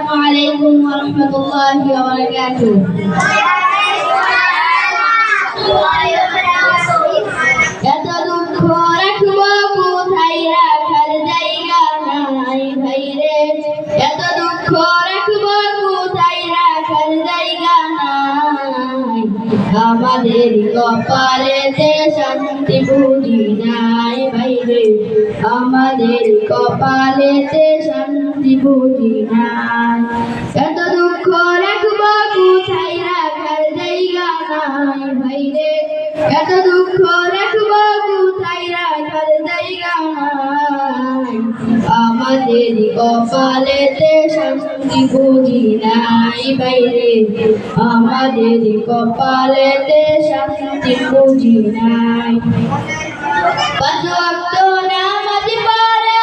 আসসালামু আলাইকুম ওয়া রাহমাতুল্লাহি ওয়া বারাকাতুহু। এত দুঃখ রাখবো কোথায়, রাখার জায়গা নাই ভাইরে। এত দুঃখ রাখবো কোথায়, রাখার জায়গা নাই। আমাদের কপালেতে শান্তি বুঝি নাই ভাইরে, আমাদের কপালেতে শান্তি বুঝি নাই। এত দুঃখ রাখবো কোথায়, রাখার জায়গা নাই ভাইরে। এত দুঃখ রাখবো কোথায়, রাখার জায়গা নাই। আমাদের কপালেতে শান্তি বুঝি নাই ভাইরে, আমাদের কপালেতে শান্তি বুঝি নাই। পাঁচ ওয়াক্ত নামাজ পড়ে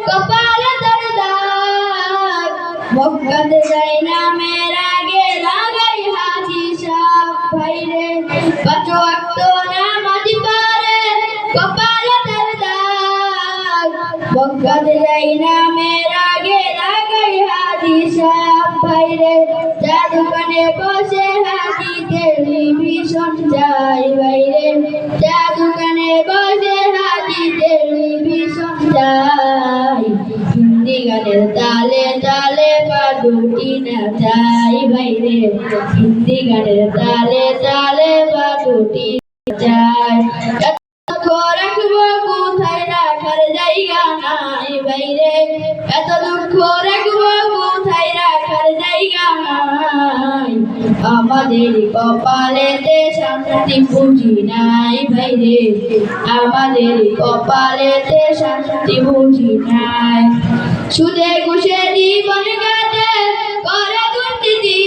কপালে তার দাগ, মক্কাতে যাই নামের আগে লাগাই হাজি সাহেব ভাইরে। পাঁচ ওয়াক্ত নামাজ পড়ে কপালে তার দাগ, মক্কাতে যাই নামের আগে লাগাই হাজি সাহেব ভাইরে। যা দোকানে বসে হাজি টেলিভিশন চাই ভাইরে, যা দোকানে বসে হাজি টেলিভিশন চাই। হিন্দি গানের তালে তালে পা দুটি না চাই ভাইরে, হিন্দি গানের তালে তালে পা দুটি চাই। এত রাখবো কোথায়, রাখার জায়গা নাই ভাইরে। এত দুঃখ রাখবো কোথায়, রাখার জায়গা নাই। আমাদের কপালেতে শান্তি বুঝি নাই ভাইরে, আমাদের কপালেতে শান্তি বুঝি নাই। সুদে ঘুষে জীবন কাটে করে দুর্নীতি,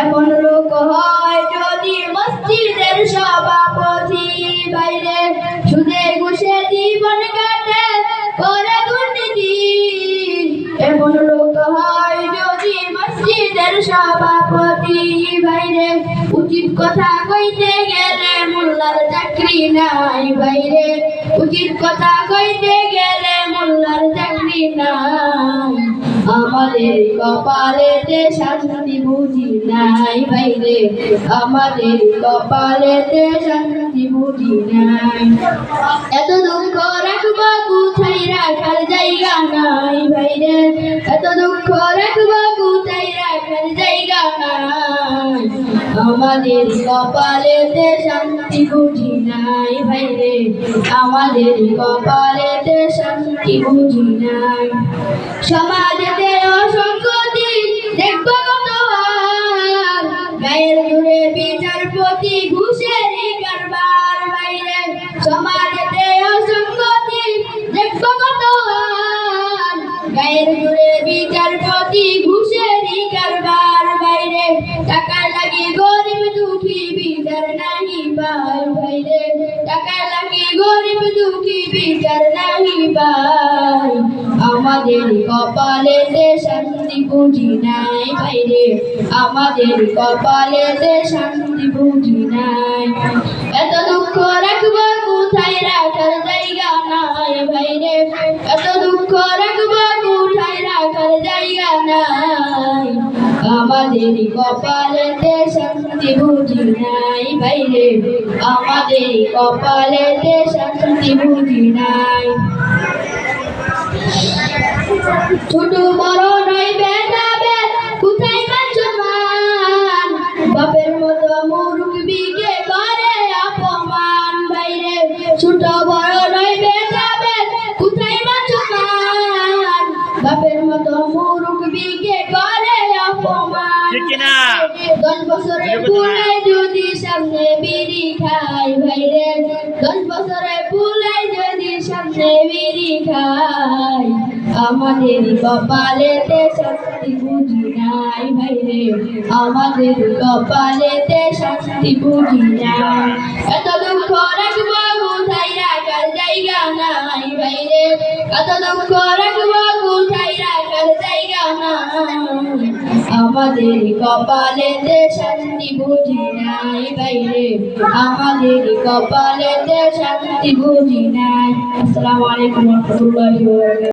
এমন লোক হয় যদি মসজিদের সভাপতি ভাইরে। সুদে ঘুষে জীবন কাটে করে দুর্নীতি, এমন লোক হয় যদি মসজিদের সভাপতি ভাইরে। উচিত কথা কইতে গেলে মোল্লার চাকরি নাই ভাইরে, উচিত কথা কইতে গেলে মোল্লার চাকরি নাই। আমাদের কপালেতে শান্তি বুঝি নাই ভাইরে, আমাদের কপালেতে শান্তি বুঝি নাই। এত দুঃখ রাখবো কোথায়, রাখার জায়গা নাই ভাইরে। এত দুঃখ রাখবো কোথায়, রাখার জায়গা নাই। আমাদের কপালেতে শান্তি বুঝি নাই ভাইরে, আমাদের কপালেতে শান্তি বুঝি নাই। সমাজেতে অসংগতি দেখবো কতবার, গায়ের জোরে বিচারপতি ঘুষেরই কারবার ভাইরে। সমাজেতে অসংগতি দেখবো কতবার, গায়ের জোরে বিচারপতি ঘুষেরই কারবার ভাইরে। টাকা লাগে গরিব দুঃখী বিচার নাহি পাই ভাইরে, টাকা লাগে গরিব দুঃখী বিচার নাহি পাই। আমাদের কপালেতে শান্তি বুঝি নাই ভাইরে, আমাদের কপালেতে শান্তি বুঝি নাই। এত দুঃখ রাখবো কোথায়, রাখার জায়গা নাই ভাইরে। এত দুঃখ রাখবো কোথায়, রাখার জায়গা নাই। আমাদের কপালেতে শান্তি বুঝি নাই ভাইরে, আমাদের কপালেতে শান্তি বুঝি নাই। ছোট বড় নয় ভেদাভেদ, কোথায় মান সম্মান, বাপের মতো মুরব্বিকে করে অপমান ভাইরে। ছোট বড় নয় ভেদাভেদ, কোথায় মান সম্মান, বাপের মতো মুরব্বিকে করে অপমান। 10 বছরের পুলে যদি সামনে বিড়ি খাই ভাইরে, 10 বছরের পুলে যদি সামনে বিড়ি খাই। আমাদের কপালেতে শান্তি বুঝি নাই ভাইরে, আমাদের কপালেতে শান্তি বুঝি নাই। এত দুঃখ রাখবো কোথায়, রাখার জায়গা নাই ভাইরে। এত দুঃখ রাখবো কোথায়, রাখার জায়গা নাই। আমাদের কপালেতে শান্তি বুঝি নাই ভাইরে, আমাদের কপালেতে শান্তি বুঝি নাই। আসসালামু আলাইকুম ওয়া রাহমাতুল্লাহি ওয়া বারাকাতুহু।